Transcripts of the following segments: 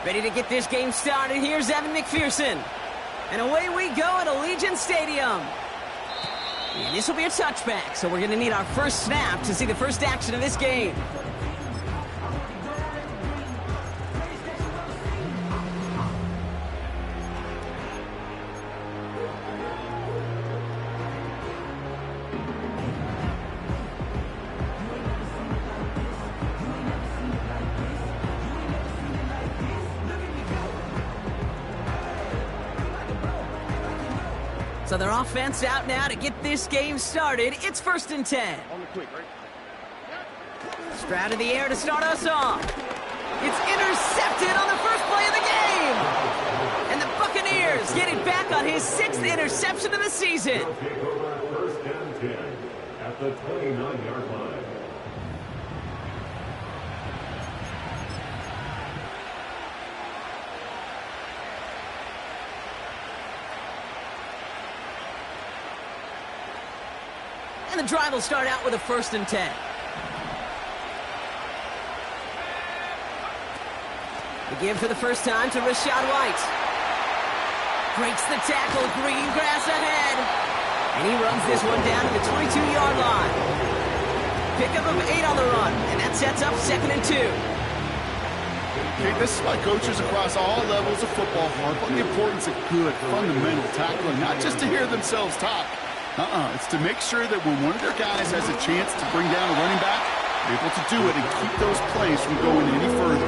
Ready to get this game started. Here's Evan McPherson. And away we go at Allegiant Stadium. And this will be a touchback, so we're going to need our first snap to see the first action of this game. So their offense out now to get this game started. It's 1st and 10. Stroud in the air to start us off. It's intercepted on the first play of the game. And the Buccaneers get it back on his 6th interception of the season. 1st and 10 at the 29-yard line. And the drive will start out with a 1st and 10. The give for the first time to Rachaad White. Breaks the tackle, green grass ahead. And he runs this one down to the 22-yard line. Pickup of 8 on the run, and that sets up 2nd and 2. Okay, this is why coaches across all levels of football harp on the importance of good, fundamental tackling, not just to hear themselves talk. It's to make sure that when one of their guys has a chance to bring down a running back, they're able to do it and keep those plays from going any further.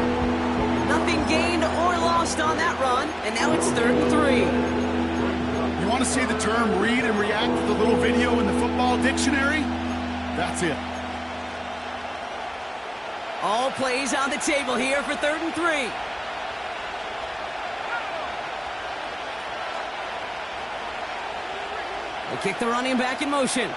Nothing gained or lost on that run, and now it's 3rd and 3. You want to see the term read and react to the little video in the football dictionary? That's it. All plays on the table here for 3rd and 3. They kick the running back in motion.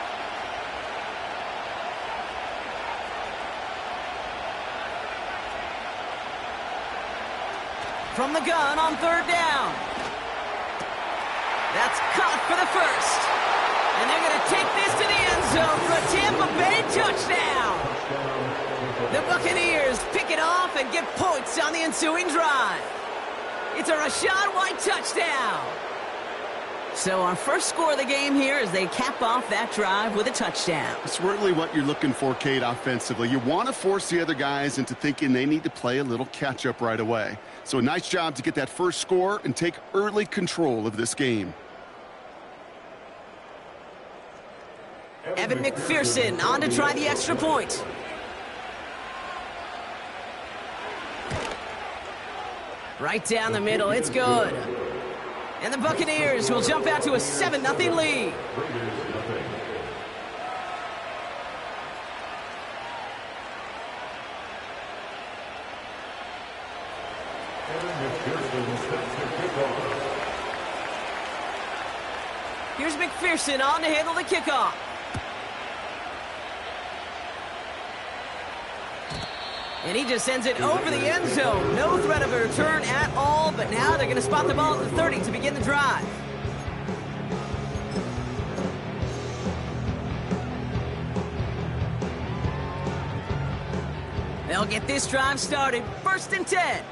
From the gun on 3rd down. That's caught for the first. And they're going to take this to the end zone for a Tampa Bay touchdown. The Buccaneers pick it off and get points on the ensuing drive. It's a Rachaad White touchdown. So our first score of the game here as they cap off that drive with a touchdown. It's really what you're looking for, Kate, offensively. You want to force the other guys into thinking they need to play a little catch-up right away. So a nice job to get that first score and take early control of this game. Evan McPherson on to try the extra point. Right down the middle, it's good. And the Buccaneers will jump out to a 7-0 lead. Here's McPherson on to handle the kickoff. And he just sends it over the end zone. No threat of a return at all, but now they're going to spot the ball at the 30 to begin the drive. They'll get this drive started. 1st and 10.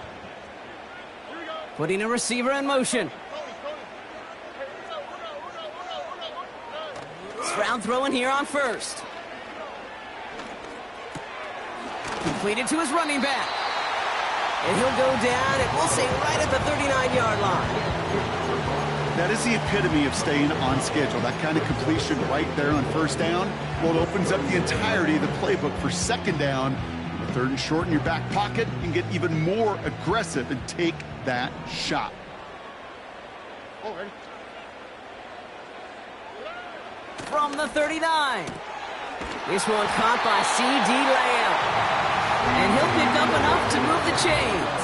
Putting a receiver in motion. Stroud throwing here on 1st. Completed to his running back. And he'll go down, and we'll say right at the 39-yard line. That is the epitome of staying on schedule. That kind of completion right there on 1st down. Well, it opens up the entirety of the playbook for 2nd down. 3rd and short in your back pocket, you can get even more aggressive and take that shot. From the 39. This one caught by C.D. Lamb. And he'll pick up enough to move the chains.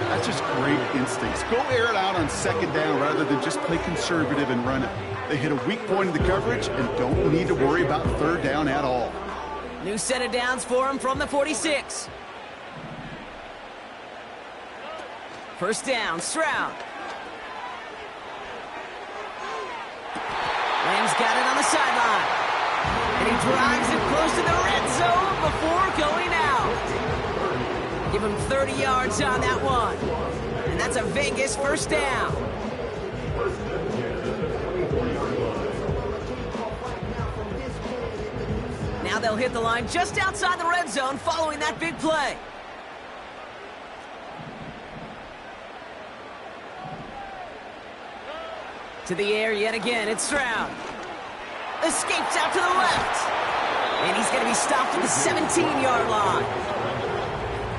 That's just great instincts. Go air it out on 2nd down rather than just play conservative and run it. They hit a weak point in the coverage and don't need to worry about 3rd down at all. New set of downs for him from the 46. First down, Stroud. Lamb's got it on the sideline. And he drives it close to the red zone before going out. Give him 30 yards on that one. And that's a Vegas first down. Now they'll hit the line just outside the red zone following that big play. To the air yet again, it's Stroud. Escapes out to the left. And he's going to be stopped at the 17-yard line.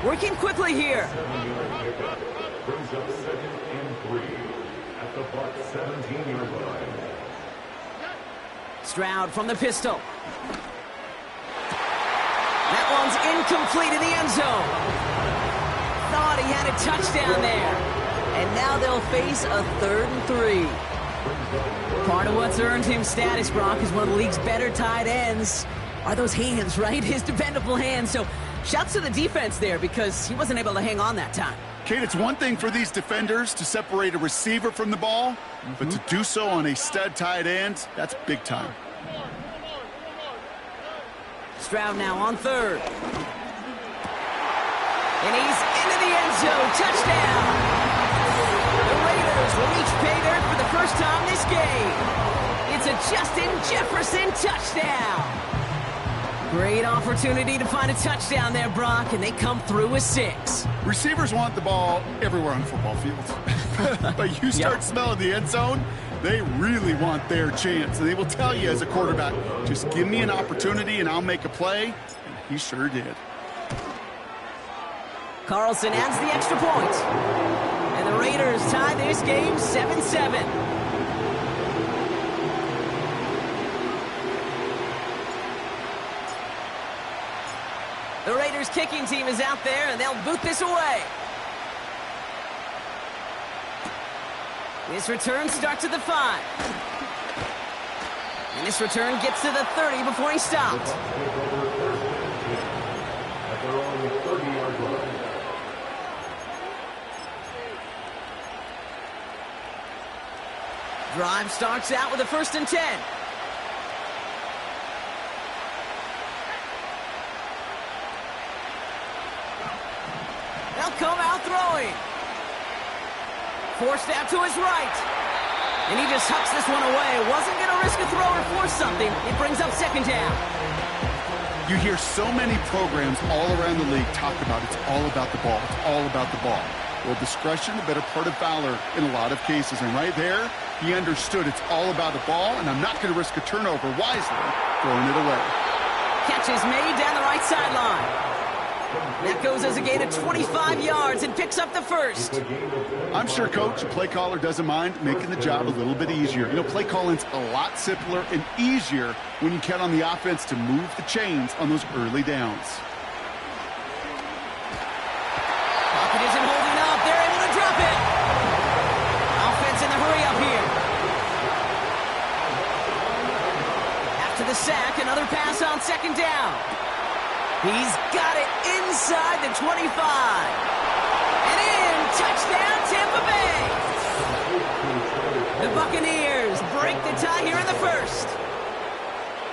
Working quickly here. Brings up 2nd and 3 at the Buck 17-yard line. Stroud from the pistol. That one's incomplete in the end zone. Thought he had a touchdown there. And now they'll face a 3rd and 3. Part of what's earned him status, Brock, is one of the league's better tight ends. Are those hands, right? His dependable hands. So shouts to the defense there because he wasn't able to hang on that time. Kate, it's one thing for these defenders to separate a receiver from the ball, but to do so on a stud tight end, that's big time. Stroud now on 3rd. And he's into the end zone. Touchdown! The Raiders will each pay dirt for the first time this game. It's a Justin Jefferson touchdown. Great opportunity to find a touchdown there, Brock, and they come through with 6. Receivers want the ball everywhere on the football field. But you start smelling the end zone, they really want their chance. And they will tell you as a quarterback, just give me an opportunity and I'll make a play. And he sure did. Carlson adds the extra point. And the Raiders tie this game 7-7. The Raiders kicking team is out there, and they'll boot this away. This return starts at the 5. And this return gets to the 30 before he stopped. At their own 30-yard line. Drive starts out with a 1st and 10. They'll come out throwing. Forced out to his right. And he just hucks this one away. Wasn't going to risk a throw or force something. It brings up 2nd down. You hear so many programs all around the league talk about it's all about the ball. It's all about the ball. Well, discretion, the better part of valor in a lot of cases. And right there, he understood it's all about the ball, and I'm not going to risk a turnover wisely, throwing it away. Catch is made down the right sideline. That goes as a gain of 25 yards and picks up the 1st. I'm sure, Coach, the play caller doesn't mind making the job a little bit easier. You know, play calling's a lot simpler and easier when you count on the offense to move the chains on those early downs. Pocket isn't holding up. They're able to drop it. Offense in the hurry up here. After the sack, another pass on 2nd down. He's got it inside the 25. And in, touchdown, Tampa Bay. The Buccaneers break the tie here in the 1st.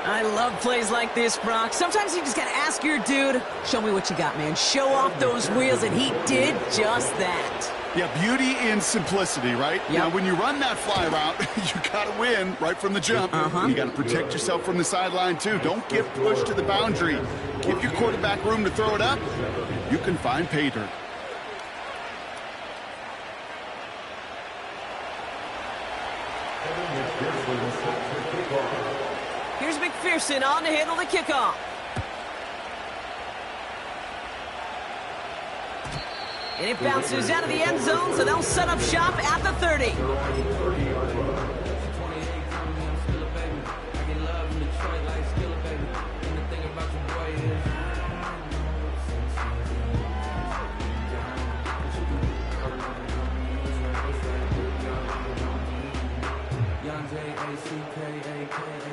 I love plays like this, Brock. Sometimes you just got to ask your dude, show me what you got, man. Show off those wheels, and he did just that. Yeah, beauty in simplicity, right? Yep. Now, when you run that fly route, you got to win right from the jump. You got to protect yourself from the sideline, too. Don't get pushed to the boundary. Give your quarterback room to throw it up. You can find pay dirt. Here's McPherson on to handle the kickoff. And it bounces out of the end zone, so they'll set up shop at the 30.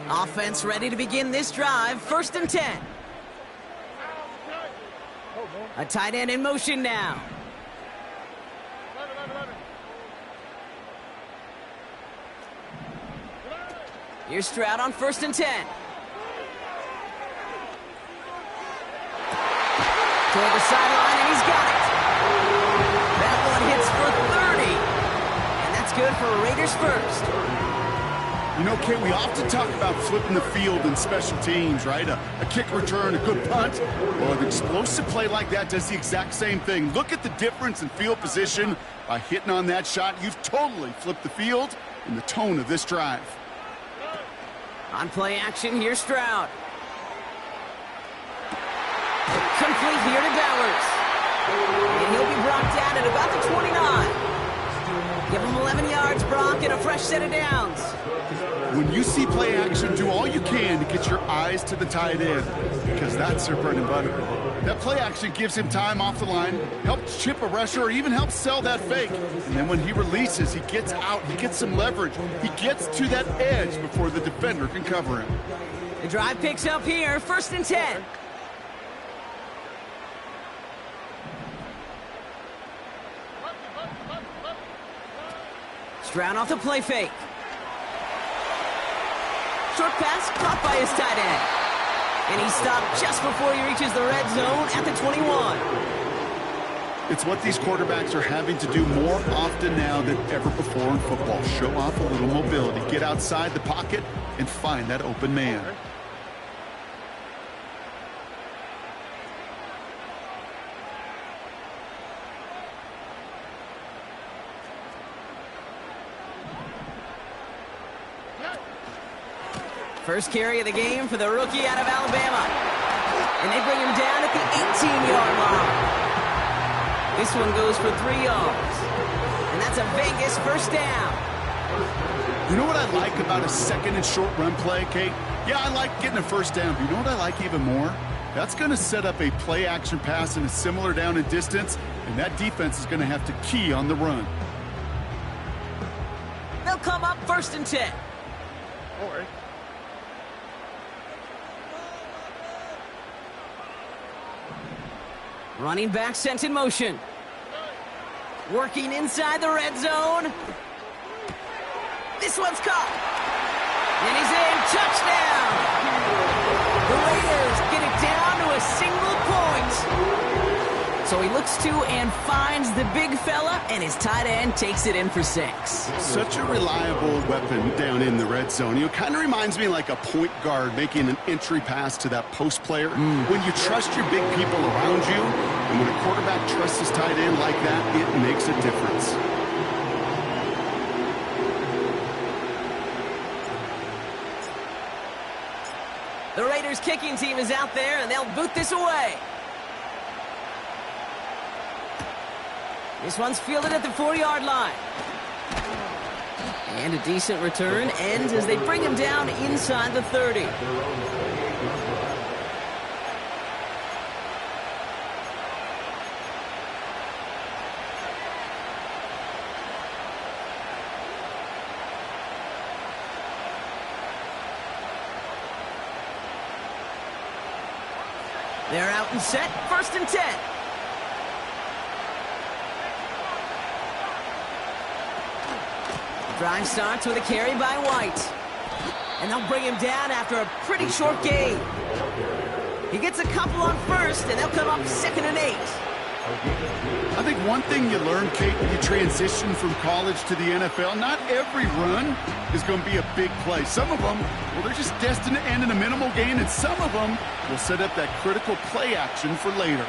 Offense ready to begin this drive. 1st and 10. A tight end in motion now. Here's Stroud on 1st and 10. Toward the sideline, and he's got it. That one hits for 30. And that's good for Raiders first. You know, Kate, we often talk about flipping the field in special teams, right? A kick return, a good punt. Well, an explosive play like that does the exact same thing. Look at the difference in field position. By hitting on that shot, you've totally flipped the field and the tone of this drive. On play action, here's Stroud. Complete here to Bowers. And he'll be brought down at about the 29. Give him 11 yards, Brock, and a fresh set of downs. When you see play action, do all you can to get your eyes to the tight end, because that's their bread and butter. That play action gives him time off the line, helps chip a rusher, or even helps sell that fake. And then when he releases, he gets out, he gets some leverage. He gets to that edge before the defender can cover him. The drive picks up here, 1st and 10. Stroud off the play fake. Short pass caught by his tight end. And he's stopped just before he reaches the red zone at the 21. It's what these quarterbacks are having to do more often now than ever before in football. Show off a little mobility, get outside the pocket, and find that open man. First carry of the game for the rookie out of Alabama. And they bring him down at the 18-yard line. This one goes for 3 yards. And that's a Vegas first down. You know what I like about a 2nd and short run play, Kate? Yeah, I like getting a first down, but you know what I like even more? That's going to set up a play action pass in a similar down and distance, and that defense is going to have to key on the run. They'll come up 1st and 10. All right. Running back sent in motion. Working inside the red zone. This one's caught. And he's in. Touchdown. The Raiders get it down to a single point. So he looks to and finds the big fella, and his tight end takes it in for 6. Such a reliable weapon down in the red zone. You know, kind of reminds me like a point guard making an entry pass to that post player. When you trust your big people around you, and when a quarterback trusts his tight end like that, it makes a difference. The Raiders kicking team is out there, and they'll boot this away. This one's fielded at the 4-yard line. And a decent return ends as they bring him down inside the 30. They're out and set, 1st and 10. Drive starts with a carry by White. And they'll bring him down after a pretty short gain. He gets a couple on 1st, and they'll come up 2nd and 8. I think one thing you learn, Kate, when you transition from college to the NFL, not every run is going to be a big play. Some of them, well, they're just destined to end in a minimal gain, and some of them will set up that critical play action for later.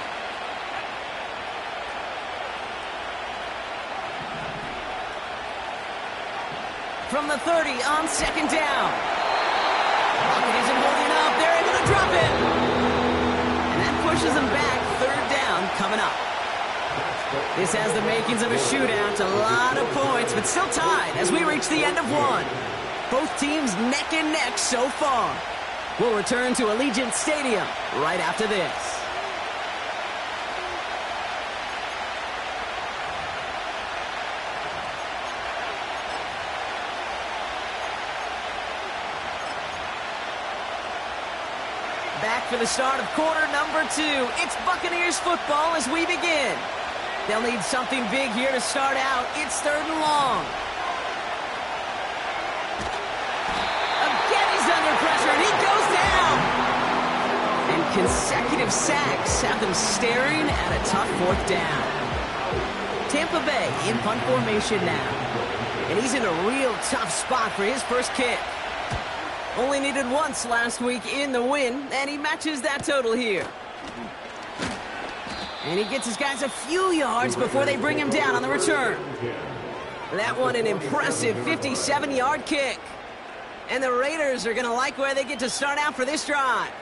From the 30 on 2nd down. Lockett isn't holding up. They're able to drop it. And that pushes them back. 3rd down coming up. This has the makings of a shootout. A lot of points, but still tied as we reach the end of one. Both teams neck and neck so far. We'll return to Allegiant Stadium right after this. Back for the start of quarter number 2. It's Buccaneers football as we begin. They'll need something big here to start out. It's 3rd and long. Again consecutive sacks have them staring at a tough fourth down. Tampa Bay in punt formation now. And he's in a real tough spot for his first kick. Only needed once last week in the win, and he matches that total here. And he gets his guys a few yards before they bring him down on the return. That one an impressive 57-yard kick. And the Raiders are going to like where they get to start out for this drive.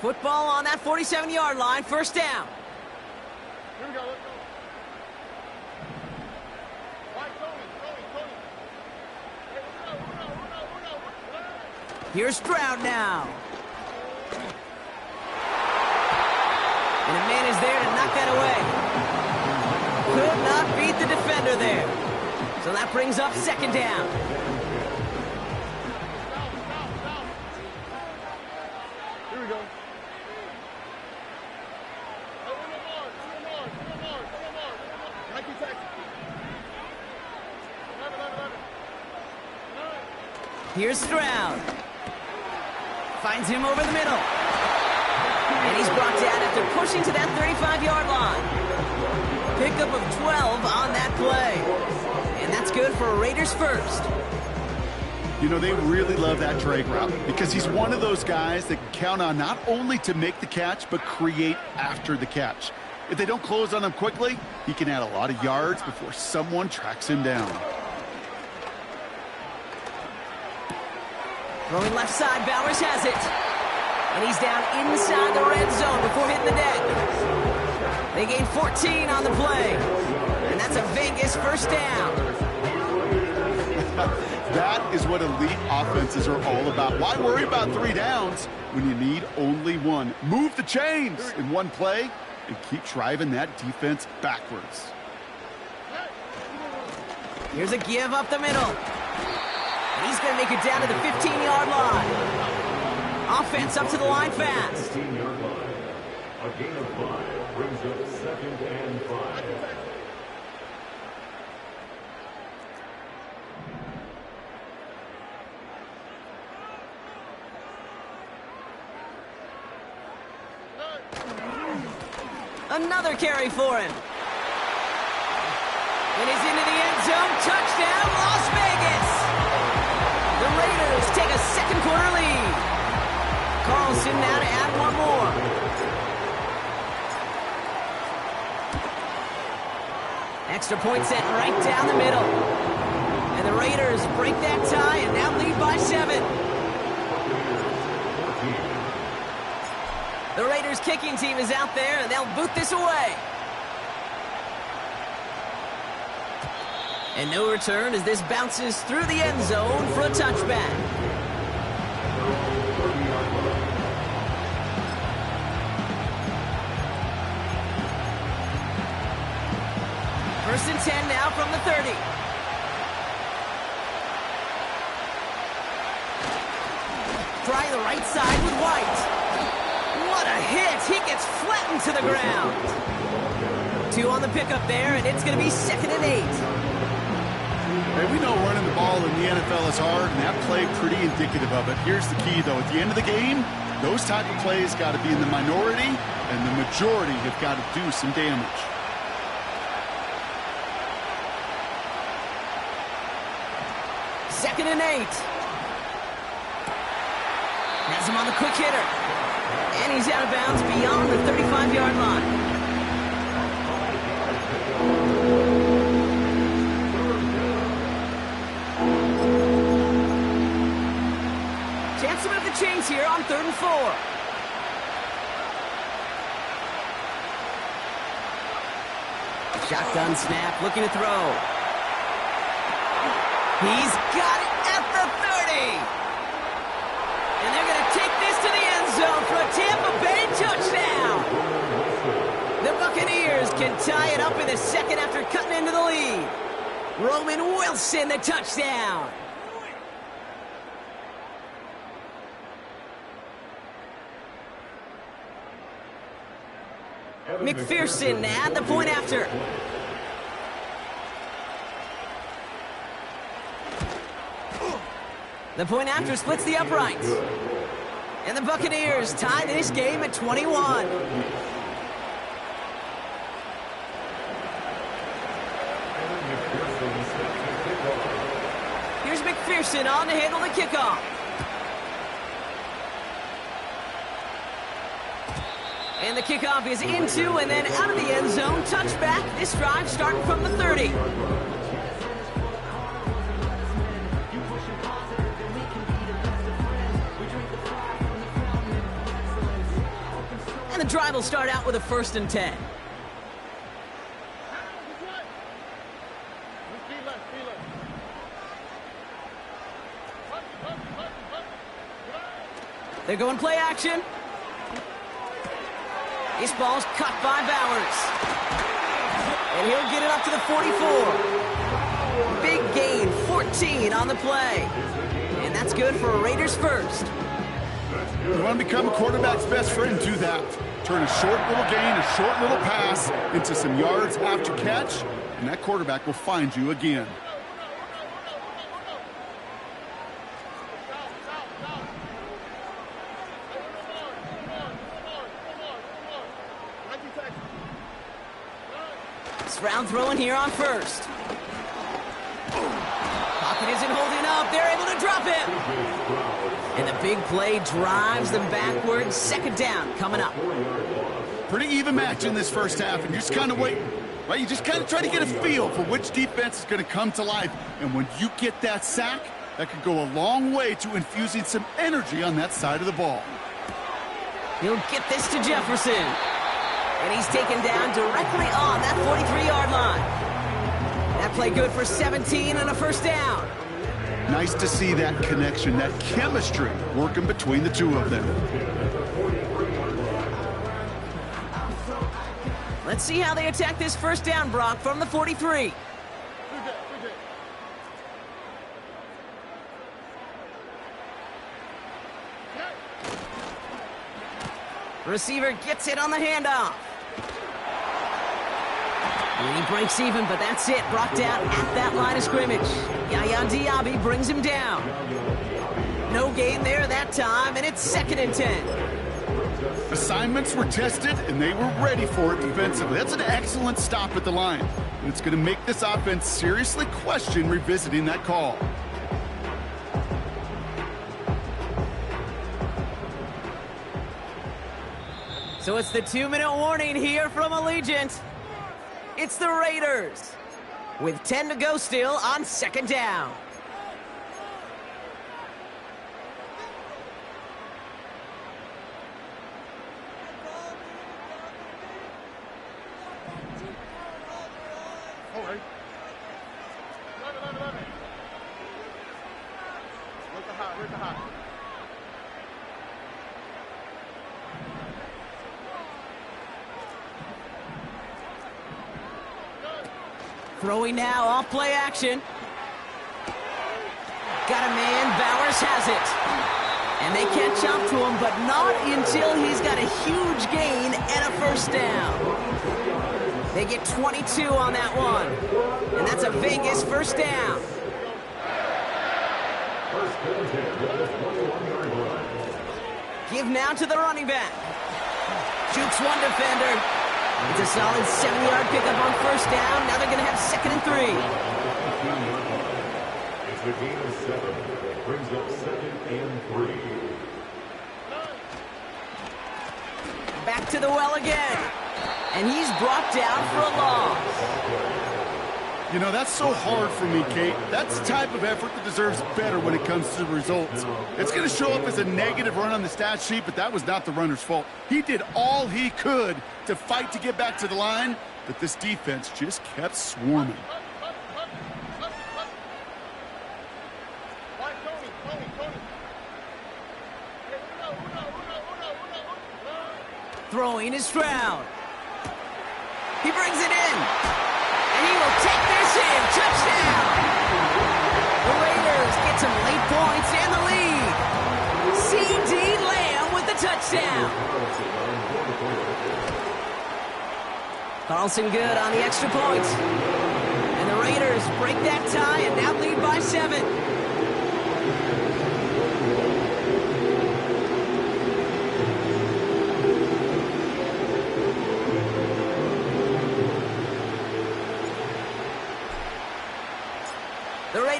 Football on that 47-yard line, first down. Here we go, let's go. Here's Stroud now. And a man is there to knock that away. Could not beat the defender there. So that brings up second down. Here we go. Here's Stroud. Finds him over the middle. And he's brought down after pushing to that 35-yard line. Pickup of 12 on that play. And that's good for Raiders first. You know, they really love that drag route because he's one of those guys that can count on not only to make the catch, but create after the catch. If they don't close on him quickly, he can add a lot of yards before someone tracks him down. Throwing left side, Bowers has it. And he's down inside the red zone before hitting the deck. They gain 14 on the play. And that's a Vegas first down. That is what elite offenses are all about. Why worry about 3 downs when you need only one? Move the chains in one play and keep driving that defense backwards. Here's a give up the middle. And he's going to make it down to the 15-yard line. Offense up to the line fast. 15-yard line. A gain of 5 brings up second and 5. Another carry for him. And he's into the end zone. Touchdown, Las Vegas. The Raiders take a second quarter lead. Carlson now to add one more. Extra point set right down the middle. And the Raiders break that tie and now lead by 7. The Raiders kicking team is out there, and they'll boot this away. And no return as this bounces through the end zone for a touchback. First and 10 now from the 30. Trying the right side with White. What a hit! He gets flattened to the ground. 2 on the pickup there, and it's going to be second and 8. Hey, we know running the ball in the NFL is hard, and that play pretty indicative of it. Here's the key, though. At the end of the game, those type of plays got to be in the minority, and the majority have got to do some damage. Second and 8. Has him on the quick hitter. And he's out of bounds beyond the 35-yard line. Chance to move the chains here on 3rd and 4. Shotgun snap, looking to throw. He's got it at the 30. And they're going to take this to the end zone for a Tampa Bay touchdown. The Buccaneers can tie it up in the second after cutting into the lead. Roman Wilson, the touchdown. McPherson at the point after. The point after splits the uprights. And the Buccaneers tie this game at 21. Here's McPherson on to handle the kickoff. And the kickoff is into and then out of the end zone. Touchback. This drive starting from the 30. And the drive will start out with a 1st and 10. They're going play action. This ball's cut by Bowers. And he'll get it up to the 44. Big gain, 14 on the play. And that's good for a Raiders first. You want to become a quarterback's best friend, do that. Turn a short little gain, a short little pass into some yards after catch, and that quarterback will find you again. Round throwing here on 1st. Pocket isn't holding up. They're able to drop him. And the big play drives them backwards. 2nd down coming up. Pretty even match in this first half, and you're just kind of waiting. Right? You just kind of try to get a feel for which defense is going to come to life. And when you get that sack, that could go a long way to infusing some energy on that side of the ball. He'll get this to Jefferson. And he's taken down directly on that 43-yard line. That play good for 17 and a 1st down. Nice to see that connection, that chemistry working between the two of them. Let's see how they attack this 1st down, Brock, from the 43. Receiver gets it on the handoff. And he breaks even, but that's it. Brought down at that line of scrimmage. Yaya Diaby brings him down. No gain there that time, and it's 2nd and 10. Assignments were tested, and they were ready for it defensively. That's an excellent stop at the line. And it's going to make this offense seriously question revisiting that call. So it's the 2-minute warning here from Allegiant. It's the Raiders with 10 to go still on 2nd down. All right. 11. Where's the hot? Throwing now, off play action. Got a man, Bowers has it. And they catch up to him, but not until he's got a huge gain and a 1st down. They get 22 on that one. And that's a Vegas 1st down. Give now to the running back. Jukes one defender. It's a solid 7-yard pickup on 1st down. Now they're going to have 2nd and 3. It's a gain of 7. Brings up 2nd and 3. Back to the well again. And he's brought down for a loss. You know, that's so hard for me, Kate. That's the type of effort that deserves better when it comes to the results. It's going to show up as a negative run on the stat sheet, but that was not the runner's fault. He did all he could to fight to get back to the line, but this defense just kept swarming. Throwing is Stroud. He brings it in. And he will take this in. Touchdown. The Raiders get some late points and the lead. C.D. Lamb with the touchdown. Carlson good on the extra point. And the Raiders break that tie and now lead by 7.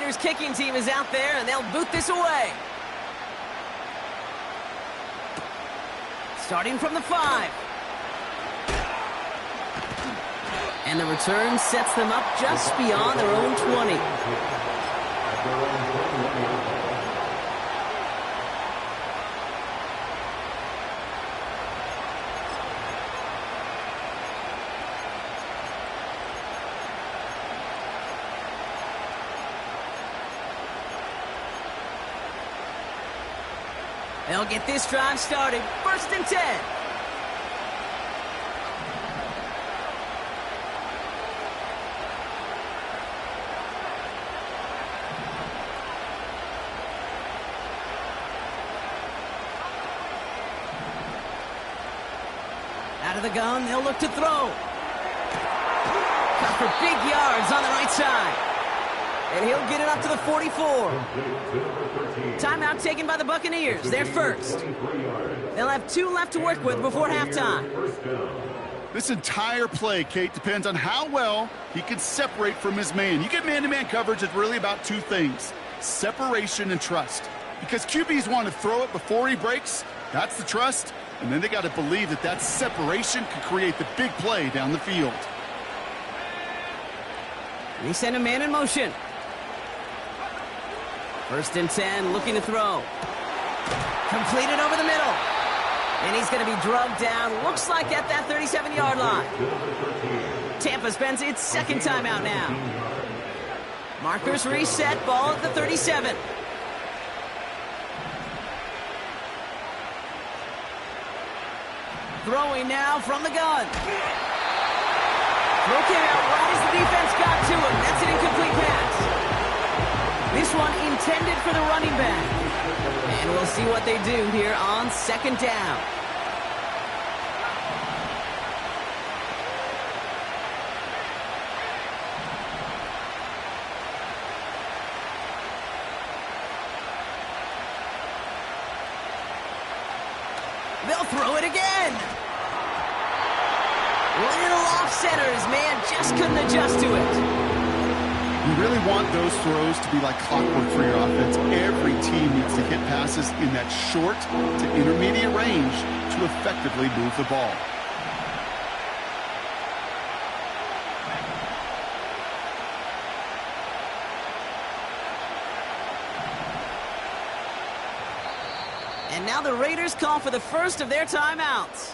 Raiders kicking team is out there, and they'll boot this away. Starting from the 5. And the return sets them up just beyond their own 20. They'll get this drive started. 1st and 10. Out of the gun, they'll look to throw. Cut for big yards on the right side. And he'll get it up to the 44. Timeout taken by the Buccaneers. They're first. They'll have 2 left to work with before halftime. This entire play, Kate, depends on how well he can separate from his man. You get man-to-man coverage, it's really about 2 things: separation and trust. Because QBs want to throw it before he breaks. That's the trust. And then they got to believe that that separation can create the big play down the field. They send a man in motion. 1st and 10, looking to throw. Completed over the middle. And he's going to be drugged down, looks like at that 37-yard line. Tampa spends its 2nd timeout now. Markers reset, ball at the 37. Throwing now from the gun. Throw came out right as the defense got to him. That's an incomplete pass. This one intended for the running back. And we'll see what they do here on 2nd down. They'll throw it again. Little off center. His man just couldn't adjust to it. You really want those throws to be like clockwork for your offense. Every team needs to hit passes in that short to intermediate range to effectively move the ball. And now the Raiders call for the first of their timeouts.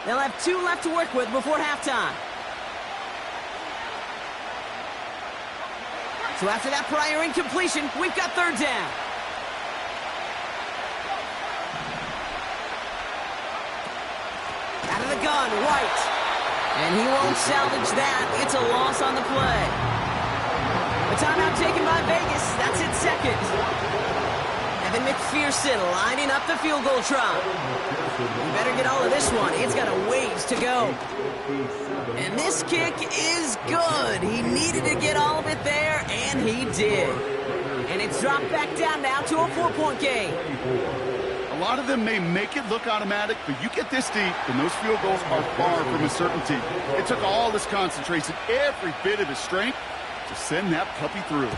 They'll have 2 left to work with before halftime. So after that prior incompletion, we've got 3rd down. Out of the gun, White. And he won't salvage that. It's a loss on the play. A timeout taken by Vegas. That's its 2nd. Evan McPherson lining up the field goal try. You better get all of this one. It's got a ways to go. And this kick is good. He needed to get all of it there, and he did. And it's dropped back down now to a 4-point game. A lot of them may make it look automatic, but you get this deep, and those field goals are far from a certainty. It took all this concentration, every bit of his strength, to send that puppy through.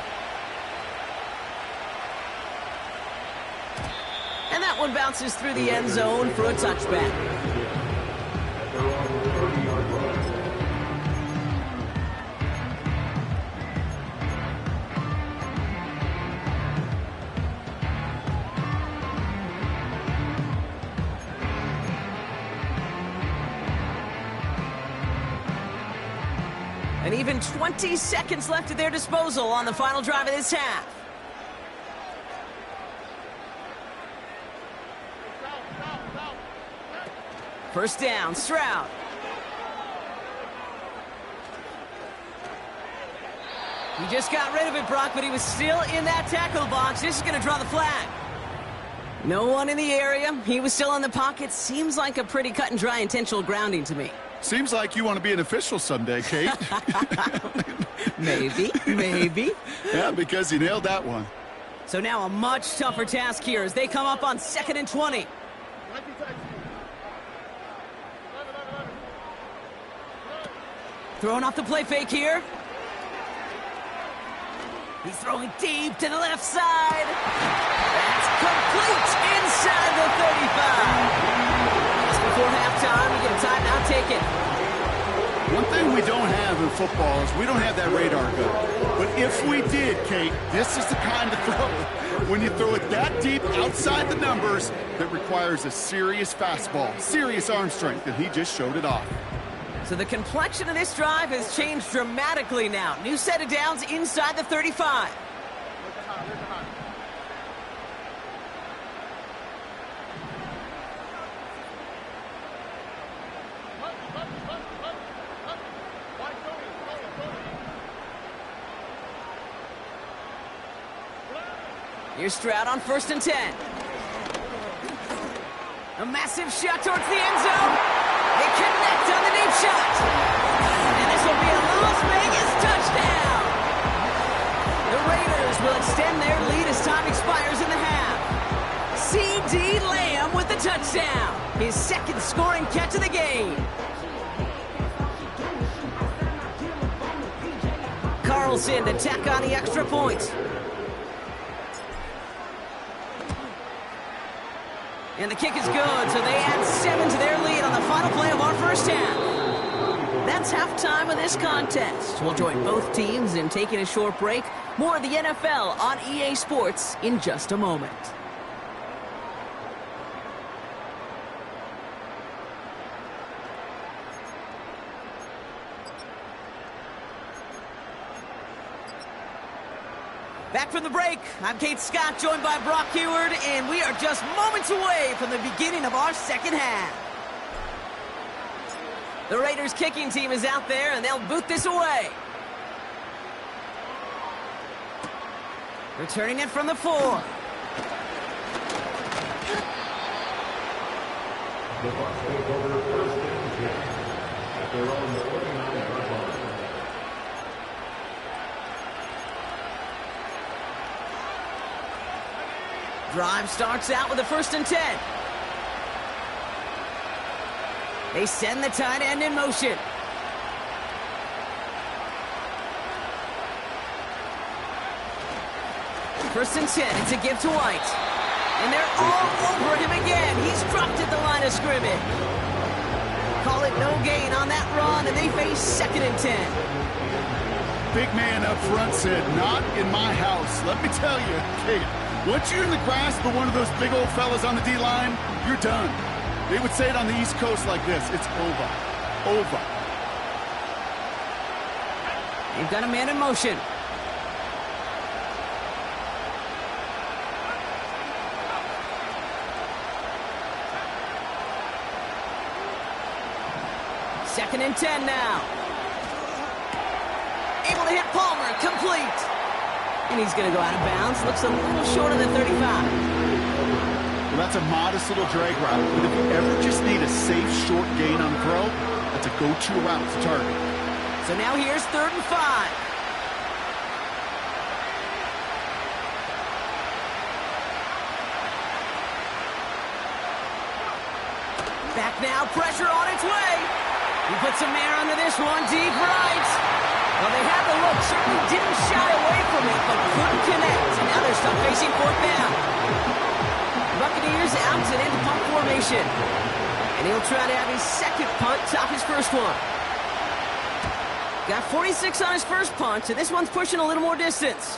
And that one bounces through the end zone for a touchback. And even 20 seconds left at their disposal on the final drive of this half. First down, Stroud. He just got rid of it, Brock, but he was still in that tackle box. This is going to draw the flag. No one in the area. He was still in the pocket. Seems like a pretty cut and dry intentional grounding to me. Seems like you want to be an official someday, Kate. Maybe. Yeah, because you nailed that one. So now a much tougher task here as they come up on 2nd and 20. Throwing off the play fake here. He's throwing deep to the left side. That's complete inside the 35. Just before halftime, we get a timeout taken. One thing we don't have in football is we don't have that radar gun. But if we did, Kate, this is the kind of throw, when you throw it that deep outside the numbers, that requires a serious fastball, serious arm strength, and he just showed it off. So the complexion of this drive has changed dramatically now. New set of downs inside the 35. Here's Stroud on 1st and 10. A massive shot towards the end zone. They connect on the deep shot. And this will be a Las Vegas touchdown. The Raiders will extend their lead as time expires in the half. C.D. Lamb with the touchdown. His second scoring catch of the game. Carlson to tack on the extra point. And the kick is good, so they add 7 to their lead on the final play of our first half. That's halftime of this contest. We'll join both teams in taking a short break. More of the NFL on EA Sports in just a moment. Back from the break, I'm Kate Scott, joined by Brock Huard, and we are just moments away from the beginning of our second half. The Raiders kicking team is out there, and they'll boot this away. Returning it from the 4. The Bucs take over 1st and 10 at their own 49-yard line. Drive starts out with a 1st and 10. They send the tight end in motion. First and 10, it's a give to White. And they're all over him again. He's dropped at the line of scrimmage. Call it no gain on that run, and they face 2nd and 10. Big man up front said, "Not in my house." Let me tell you, Kate, once you're in the grasp of one of those big old fellas on the D-line, you're done. They would say it on the East Coast like this: it's over. Over. They've got a man in motion. Second and 10 now. Able to hit Palmer, complete. And he's going to go out of bounds. Looks a little short of the 35. Well, that's a modest little drag route, but if you ever just need a safe, short gain on the throw, that's a go-to route to target. So now here's 3rd and 5. Back now, pressure on its way. He puts some air under this one, deep right. Well, they had the look, certainly didn't shy away from it, but couldn't connect. And now they're stuck facing 4th down. Buccaneers out and into punt formation. And he'll try to have his second punt top his first one. Got 46 on his first punt, and this one's pushing a little more distance.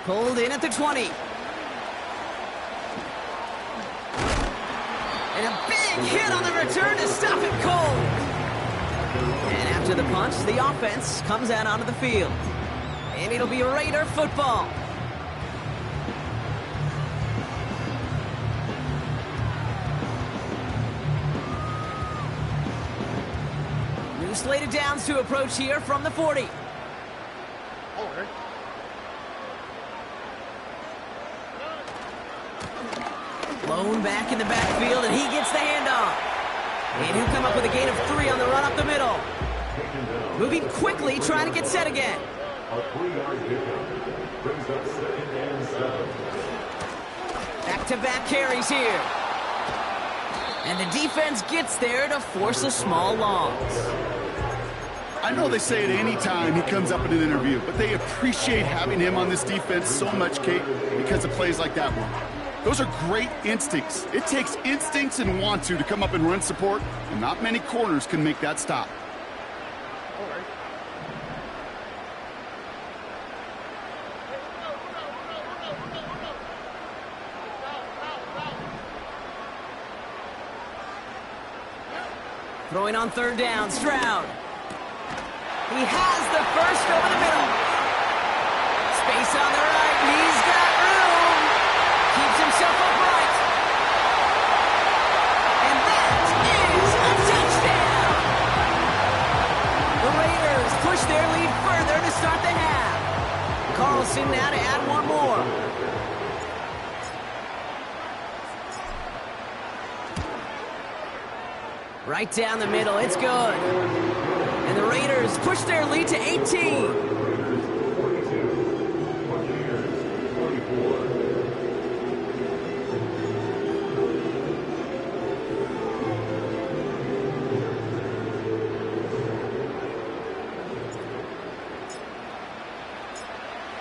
Pulled in at the 20. And a big hit on the return to stop it cold. And after the punch, the offense comes out onto the field. And it'll be Raider football. New slated downs to approach here from the 40. Over. Blown back in the backfield, and he gets the handoff. And he'll come up with a gain of 3 on the run up the middle. Moving quickly, trying to get set again. A 3-yard pickup brings up 2nd and 7. Back-to-back carries here. And the defense gets there to force a small loss. I know they say it any time he comes up in an interview, but they appreciate having him on this defense so much, Kate, because of plays like that one. Those are great instincts. It takes instincts and want to come up and run support, and not many corners can make that stop. Throwing on third down, Stroud. He has the first over the middle. Space on the right, he's got room. Keeps himself upright. And that is a touchdown. The Raiders push their lead further to start the half. Carlson now to add one more. Right down the middle, it's good. And the Raiders push their lead to 18.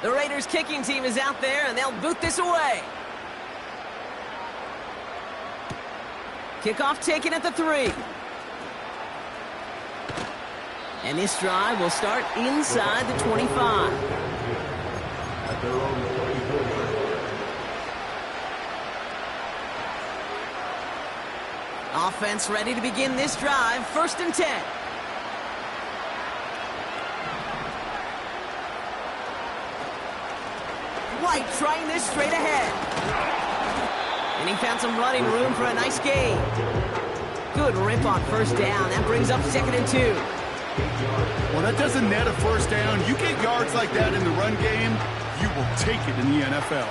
The Raiders kicking team is out there, and they'll boot this away. Kickoff taken at the 3. And this drive will start inside the 25. At their own 24. Offense ready to begin this drive. 1st and 10. White trying this straight ahead. And he found some running room for a nice gain. Good rip on first down. That brings up 2nd and 2. Well, that doesn't net a first down. You get yards like that in the run game, you will take it in the NFL.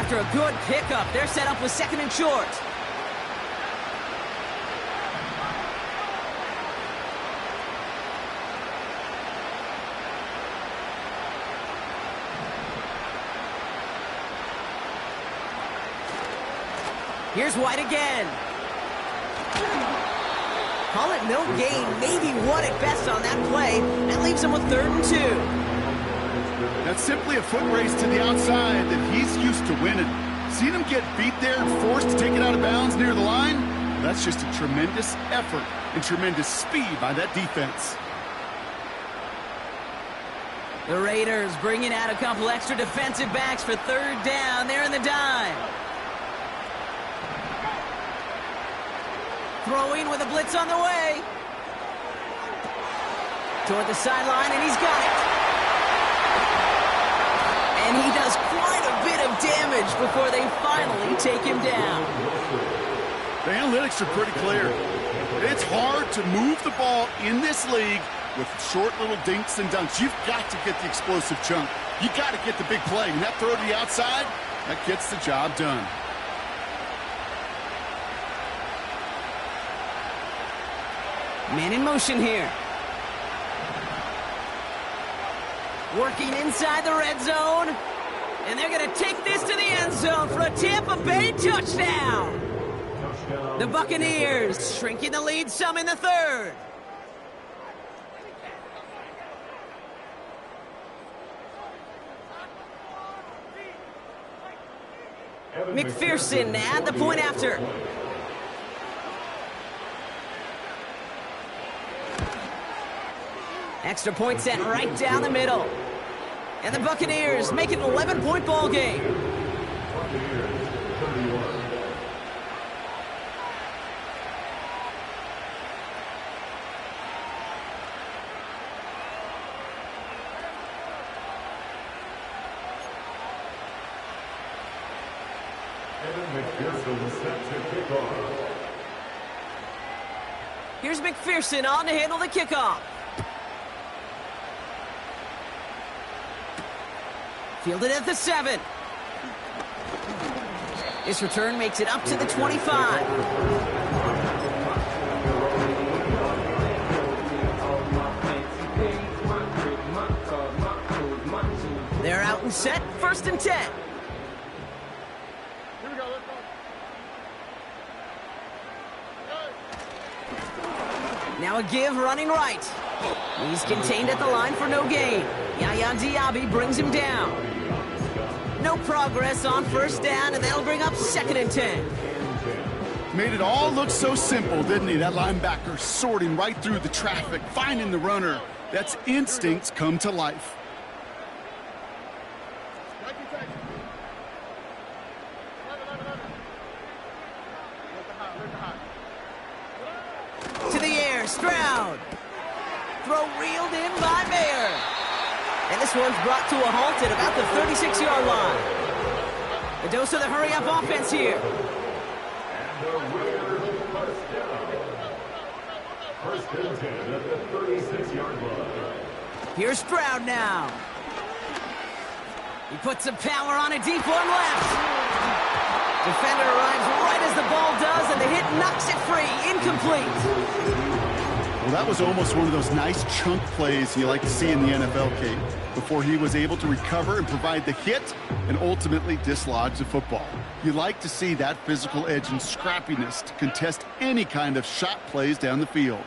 After a good pickup, they're set up with 2nd and short. Here's White again. Call it no gain, maybe one at best on that play. That leaves him with 3rd and 2. That's simply a foot race to the outside that he's used to winning. Seen him get beat there and forced to take it out of bounds near the line? That's just a tremendous effort and tremendous speed by that defense. The Raiders bringing out a couple extra defensive backs for 3rd down. They're in the dime. Throwing with a blitz on the way. Toward the sideline, and he's got it. And he does quite a bit of damage before they finally take him down. The analytics are pretty clear. It's hard to move the ball in this league with short little dinks and dunks. You've got to get the explosive chunk. You've got to get the big play. And that throw to the outside, that gets the job done. Man in motion here. Working inside the red zone. And they're going to take this to the end zone for a Tampa Bay touchdown. The Buccaneers shrinking the lead some in the 3rd. McPherson at the point after. Extra point set right down the middle. And the Buccaneers make it an 11-point ball game. Buccaneers 31. Evan McPherson set to kick off. Here's McPherson on to handle the kickoff. Fielded at the 7. This return makes it up to the 25. They're out and set, 1st and 10. Here we go, let's go. Now a give running right. He's contained at the line for no gain. Yaya Diaby brings him down. No progress on first down, and that'll bring up 2nd and 10. Made it all look so simple, didn't he? That linebacker sorting right through the traffic, finding the runner. That's instincts come to life. To the air, Stroud. Throw reeled in by Mayer. And this one's brought to a halt at about the 36-yard line. A dose of the hurry-up offense here. And the Raiders first down. First and 10 at the 36-yard line. Here's Stroud now. He puts some power on a deep one left. Defender arrives right as the ball does, and the hit knocks it free. Incomplete. Well, that was almost one of those nice chunk plays you like to see in the NFL, Kate, before he was able to recover and provide the hit and ultimately dislodge the football. You like to see that physical edge and scrappiness to contest any kind of shot plays down the field.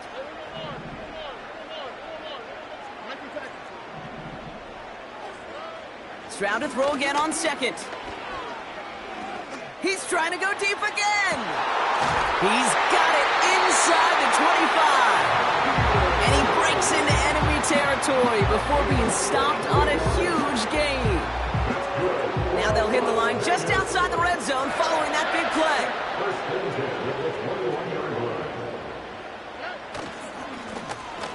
Stroud to throw again on 2nd. He's trying to go deep again. He's got it inside the 25. And he breaks into enemy territory before being stopped on a huge gain. Now they'll hit the line just outside the red zone following that big play.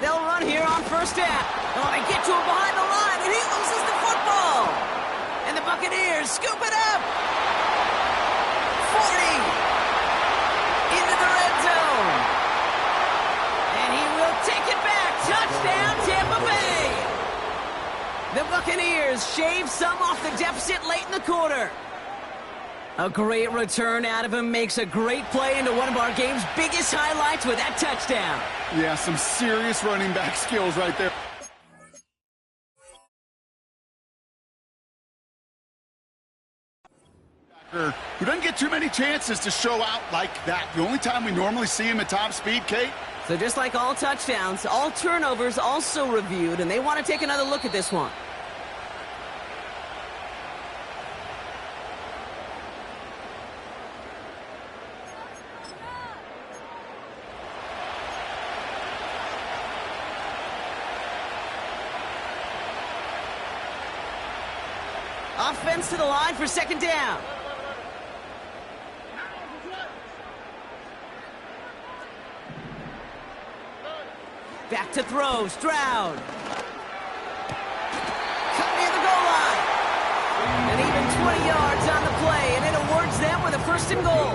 They'll run here on first down. Oh, they get to him behind the line, and he loses the football. And the Buccaneers scoop it up. 40 into the red zone. And he will take it back. Touchdown, Tampa Bay. The Buccaneers shave some off the deficit late in the quarter. A great return out of him makes a great play into one of our game's biggest highlights with that touchdown. Yeah, some serious running back skills right there. Who doesn't get too many chances to show out like that. The only time we normally see him at top speed, Kate. So just like all touchdowns, all turnovers also reviewed, and they want to take another look at this one. Offense to the line for 2nd down. Back to throw, Stroud. Cut near the goal line. And even 20 yards on the play, and it awards them with a 1st and goal.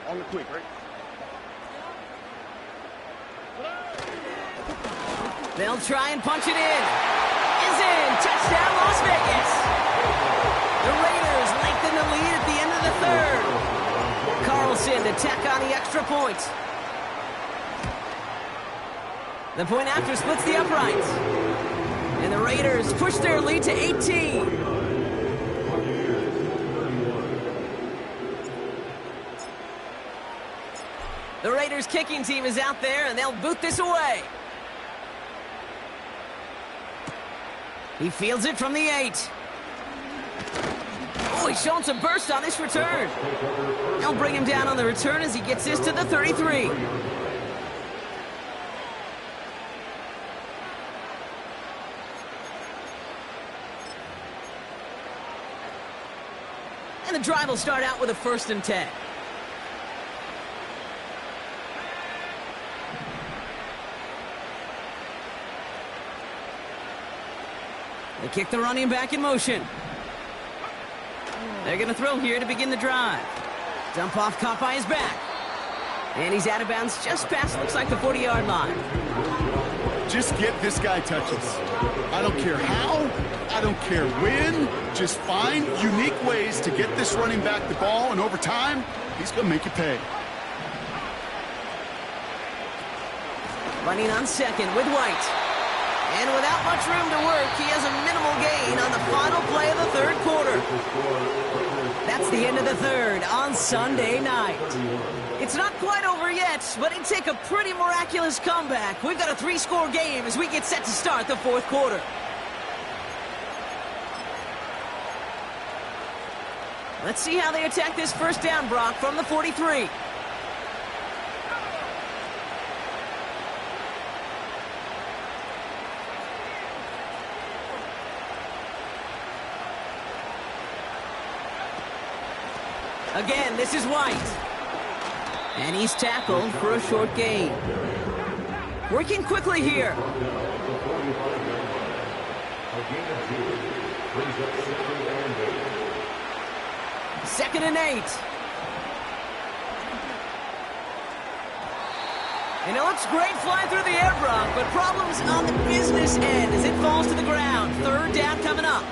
On the quick, right? They'll try and punch it in. Is in. Touchdown, Las Vegas. The Raiders lengthen the lead at the end of the 3rd. Carlson to tack on the extra point. The point after splits the uprights. And the Raiders push their lead to 18. The Raiders kicking team is out there, and they'll boot this away. He fields it from the 8. Oh, he's showing some burst on this return. They'll bring him down on the return as he gets this to the 33. And the drive will start out with a 1st and 10. They kick the running back in motion. They're going to throw here to begin the drive. Dump off caught by his back. And he's out of bounds just past, looks like, the 40-yard line. Just get this guy touches. I don't care how, I don't care when. Just find unique ways to get this running back the ball, and over time, he's going to make you pay. Running on second with White. And without much room to work, he has a minimal gain on the final play of the third quarter. That's the end of the third on Sunday night. It's not quite over yet, but it'd take a pretty miraculous comeback. We've got a 3-score game as we get set to start the fourth quarter. Let's see how they attack this first down, Brock, from the 43. Again, this is White. And he's tackled for a short gain. Working quickly here. Second and 8. And it looks great flying through the air, Brock, but problems on the business end as it falls to the ground. Third down coming up.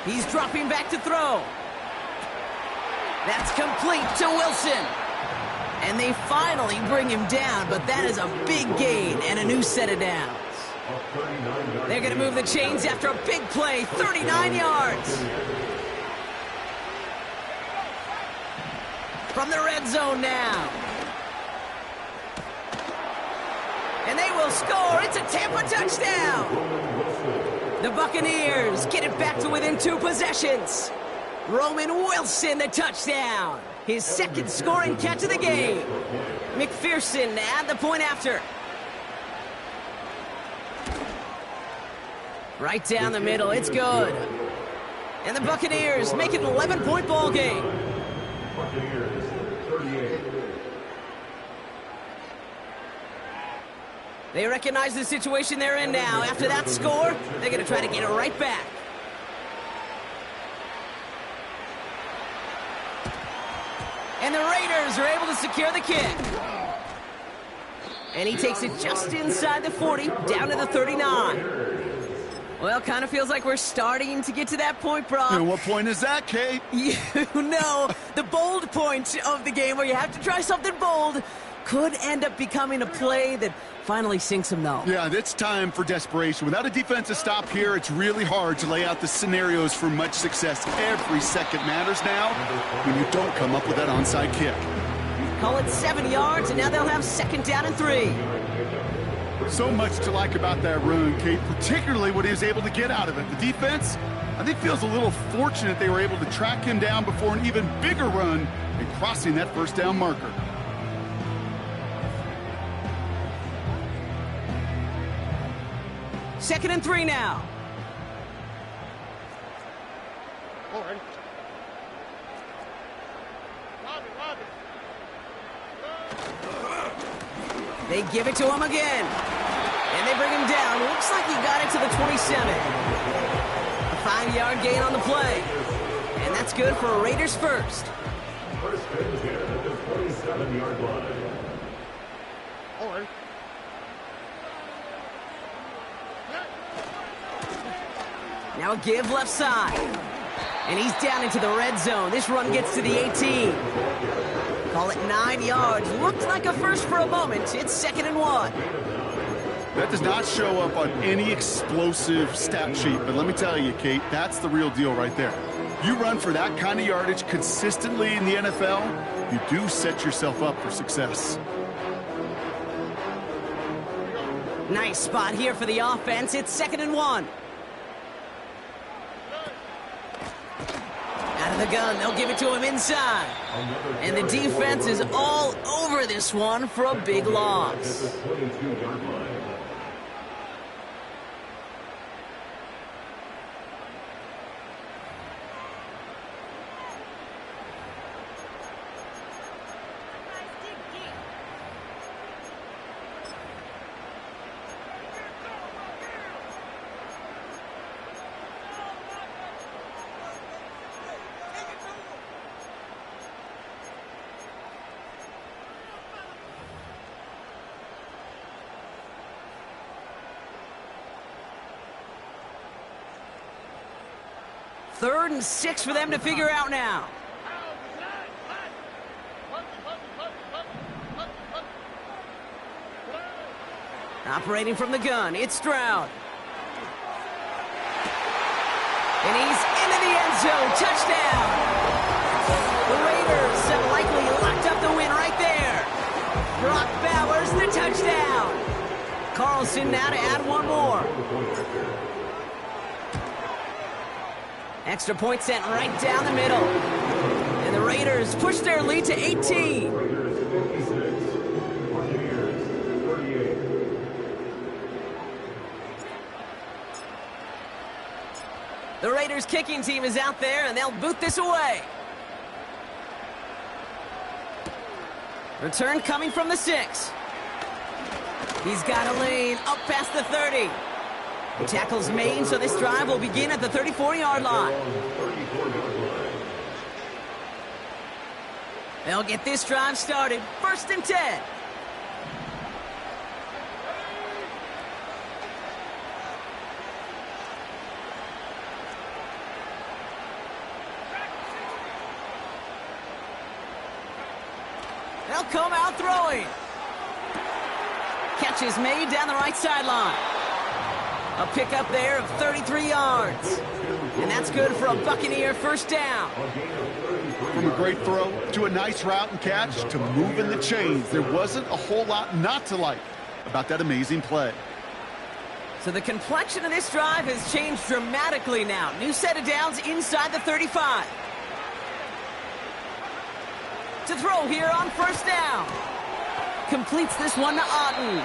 He's dropping back to throw. That's complete to Wilson. And they finally bring him down, but that is a big gain and a new set of downs. They're going to move the chains after a big play, 39 yards. From the red zone now. And they will score. It's a Tampa touchdown. The Buccaneers get it back to within 2 possessions. Roman Wilson, the touchdown. His second scoring catch of the game. McPherson at the point after. Right down the middle, it's good. And the Buccaneers make it an 11-point ball game. Buccaneers, 38. They recognize the situation they're in now. After that score, they're going to try to get it right back. And the Raiders are able to secure the kick. And he takes it just inside the 40, down to the 39. Well, kind of feels like we're starting to get to that point, Brock. And what point is that, Kate? You know, the bold point of the game where you have to try something bold could end up becoming a play that finally sinks them, though. Yeah, it's time for desperation. Without a defensive stop here, it's really hard to lay out the scenarios for much success. Every second matters now when you don't come up with that onside kick. Call it 7 yards, and now they'll have second down and 3. So much to like about that run, Kate, particularly what he was able to get out of it. The defense, I think, feels a little fortunate they were able to track him down before an even bigger run and crossing that first down marker. Second and 3 now. Forward. They give it to him again. And they bring him down. Looks like he got it to the 27. A 5-yard gain on the play. And that's good for a Raiders first. First and 10 at the 27-yard line. Forward. Now a give left side. And he's down into the red zone. This run gets to the 18. Call it 9 yards. Looked like a first for a moment. It's second and 1. That does not show up on any explosive stat sheet, but let me tell you, Kate, that's the real deal right there. You run for that kind of yardage consistently in the NFL, you do set yourself up for success. Nice spot here for the offense. It's second and 1. Out of the gun, they'll give it to him inside. And the defense is all over this one for a big loss. At the 22-yard line. 3rd and 6 for them to figure out now. Operating from the gun, it's Stroud. And he's into the end zone. Touchdown! The Raiders have likely locked up the win right there. Brock Bowers, the touchdown. Carlson now to add one more. Extra point sent right down the middle. And the Raiders push their lead to 18. Raiders 56, Buccaneers 38. The Raiders kicking team is out there, and they'll boot this away. Return coming from the 6. He's got a lane up past the 30. The tackle's made, so this drive will begin at the 34-yard line. They'll get this drive started. 1st and 10. They'll come out throwing. Catch is made down the right sideline. A pickup there of 33 yards. And that's good for a Buccaneer 1st down. From a great throw to a nice route and catch to moving the chains, there wasn't a whole lot not to like about that amazing play. So the complexion of this drive has changed dramatically now. New set of downs inside the 35. To throw here on 1st down. Completes this one to Otten.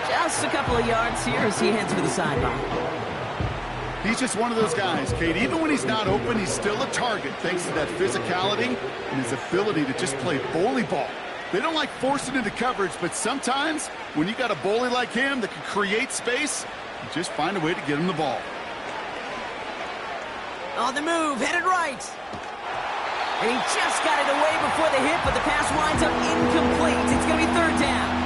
Just a couple of yards here as he heads for the sideline. He's just one of those guys, Kate. Even when he's not open, he's still a target thanks to that physicality and his ability to just play bully ball. They don't like forcing into coverage, but sometimes when you got a bully like him that can create space, you just find a way to get him the ball. On the move, headed right. And he just got it away before the hit, but the pass winds up incomplete. It's going to be 3rd down.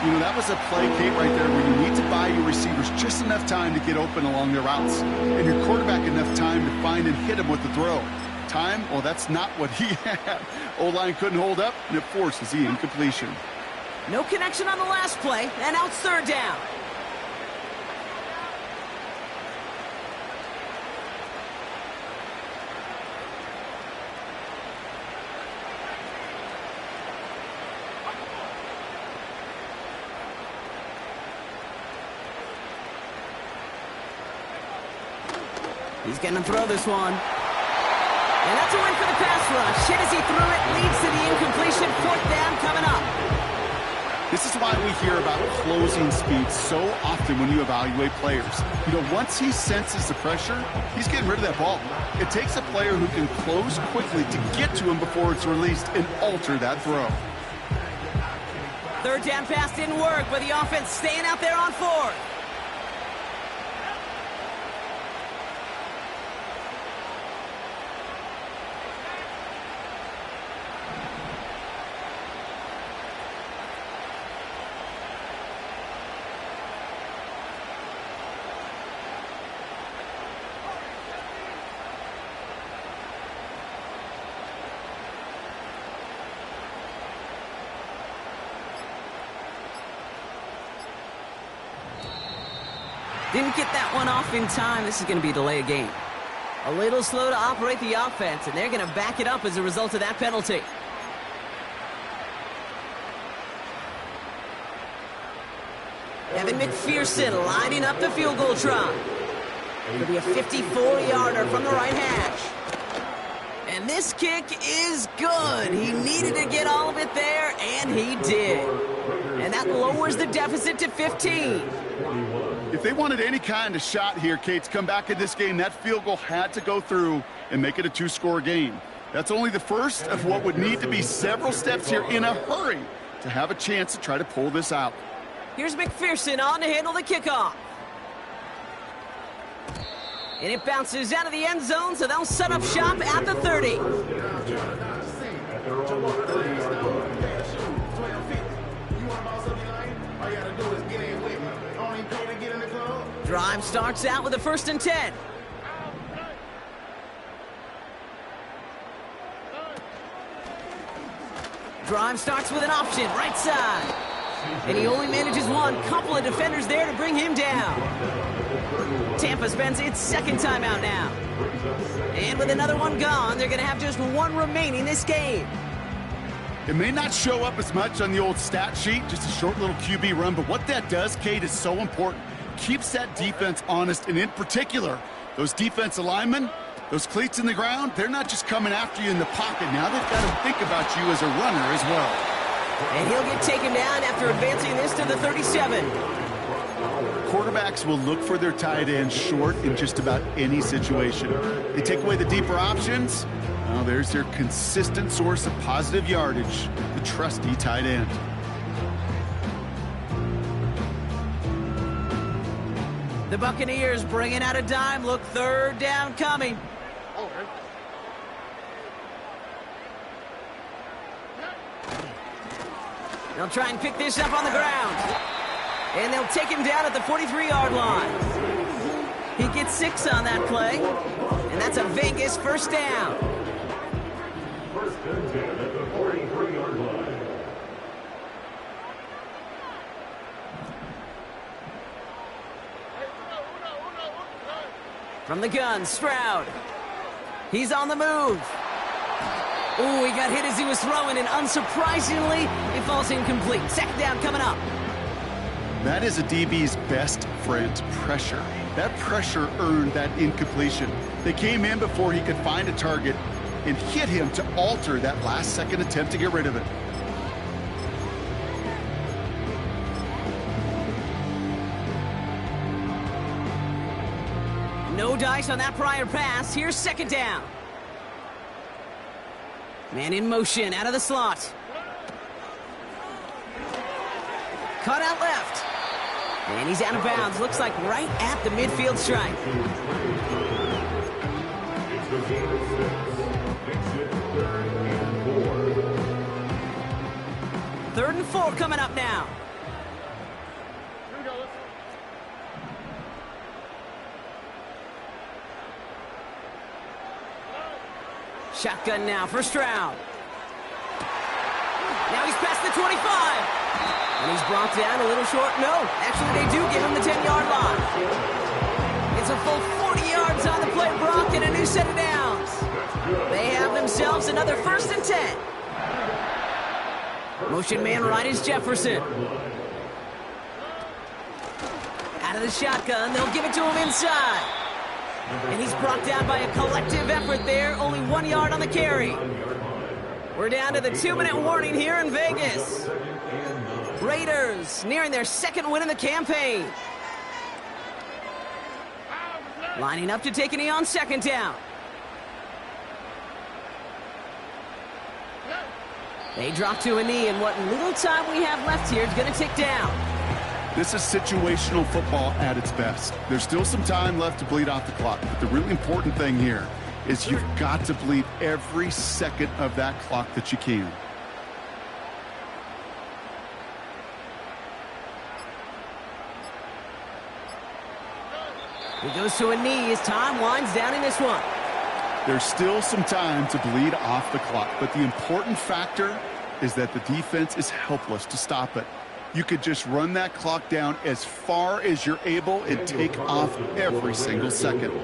You know, that was a play, Kate, right there where you need to buy your receivers just enough time to get open along their routes, and your quarterback enough time to find and hit him with the throw. Time, well, that's not what he had. O-line couldn't hold up, and it forces the incompletion. No connection on the last play, and now it's 3rd down. He's going to throw this one. And that's a win for the pass rush. Hit as he threw it, leads to the incompletion. 4th down coming up. This is why we hear about closing speed so often when you evaluate players. You know, once he senses the pressure, he's getting rid of that ball. It takes a player who can close quickly to get to him before it's released and alter that throw. 3rd down pass didn't work, but the offense staying out there on 4th. Didn't get that one off in time. This is going to be a delay of game. A little slow to operate the offense, and they're going to back it up as a result of that penalty. Evan McPherson lining up the field goal try. It'll be a 54-yarder from the right hash. And this kick is good. He needed to get all of it there, and he did. And that lowers the deficit to 15. If they wanted any kind of shot here, Kate, to come back in this game, that field goal had to go through and make it a 2-score game. That's only the first of what would need to be several steps here in a hurry to have a chance to try to pull this out. Here's McPherson on to handle the kickoff. And it bounces out of the end zone, so they'll set up shop at the 30. Drive starts out with a 1st and 10. Drive starts with an option, right side. And he only manages one. Couple of defenders there to bring him down. Tampa spends its second timeout now. And with another one gone, they're going to have just one remaining this game. It may not show up as much on the old stat sheet, just a short little QB run, but what that does, Kate, is so important. Keeps that defense honest, and in particular, those defensive linemen, those cleats in the ground, they're not just coming after you in the pocket. Now they've got to think about you as a runner as well. And he'll get taken down after advancing this to the 37. Quarterbacks will look for their tight end short in just about any situation. They take away the deeper options. Well, there's their consistent source of positive yardage, the trusty tight end. The Buccaneers bringing out a dime look, third down coming. All right. They'll try and pick this up on the ground. And they'll take him down at the 43-yard line. He gets 6 on that play. And that's a Vegas first down. First and 10 at the 43-yard line. From the gun, Stroud. He's on the move. Ooh, he got hit as he was throwing, and unsurprisingly, it falls incomplete. Second down coming up. That is a DB's best friend, pressure. That pressure earned that incompletion. They came in before he could find a target and hit him to alter that last-second attempt to get rid of it. No dice on that prior pass. Here's second down. Man in motion, out of the slot. Cut out left. And he's out of bounds. Looks like right at the midfield stripe. It's the game of 6. Makes it 3rd and 4. 3rd and 4 coming up now. Here we go. Let's Shotgun now for Stroud. Now he's past the 25. And he's brought down a little short. No, actually they do give him the 10-yard line. It's a full 40 yards on the play, Brock, and a new set of downs. They have themselves another 1st and 10. Motion man right is Jefferson. Out of the shotgun, they'll give it to him inside. And he's brought down by a collective effort there. Only 1 yard on the carry. We're down to the 2-minute warning here in Vegas. Raiders nearing their 2nd win in the campaign. Lining up to take a knee on 2nd down. They drop to a knee, and what little time we have left here is going to tick down. This is situational football at its best. There's still some time left to bleed off the clock, but the really important thing here is you've got to bleed every second of that clock that you can. He goes to a knee as time winds down in this one. There's still some time to bleed off the clock, but the important factor is that the defense is helpless to stop it. You could just run that clock down as far as you're able and take off every single second. A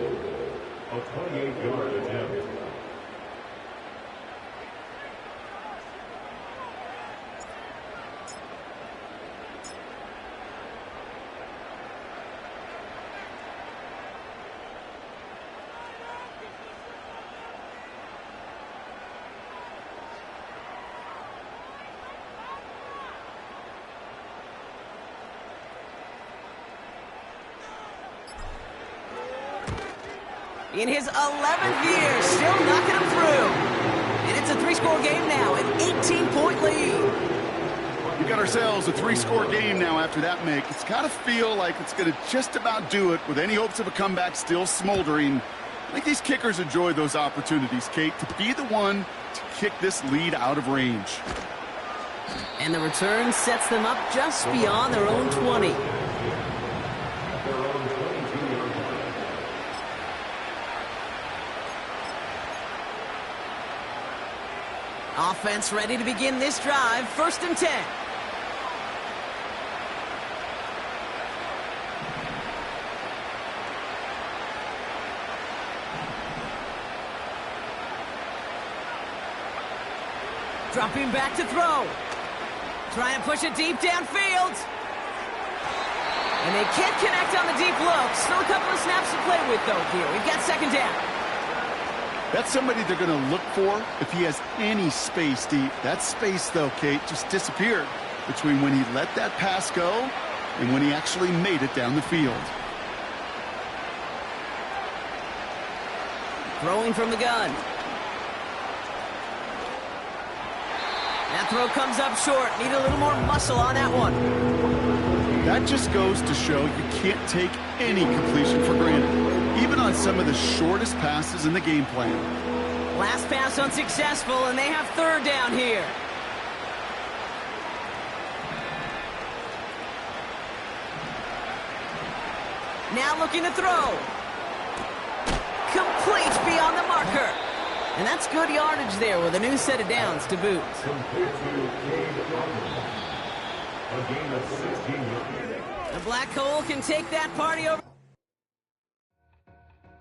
28-yard attempt. In his 11th year, still knocking him through. And it's a 3-score game now, an 18-point lead. We got ourselves a 3-score game now after that make. It's got to feel like it's going to just about do it with any hopes of a comeback still smoldering. I think these kickers enjoy those opportunities, Kate, to be the one to kick this lead out of range. And the return sets them up just beyond their own 20. Offense ready to begin this drive. 1st and 10. Dropping back to throw. Trying to push it deep downfield. And they can't connect on the deep look. Still a couple of snaps to play with, though, here. We've got 2nd down. That's somebody they're going to look for if he has any space deep. That space, though, Kate, just disappeared between when he let that pass go and when he actually made it down the field. Throwing from the gun. That throw comes up short. Need a little more muscle on that one. That just goes to show you can't take any completion for granted, even on some of the shortest passes in the game plan. Last pass unsuccessful, and they have 3rd down here. Now looking to throw. Complete beyond the marker. And that's good yardage there with a new set of downs to boot. Complete to Cade Otton. A gain of 16 yards. The Black Hole can take that party over.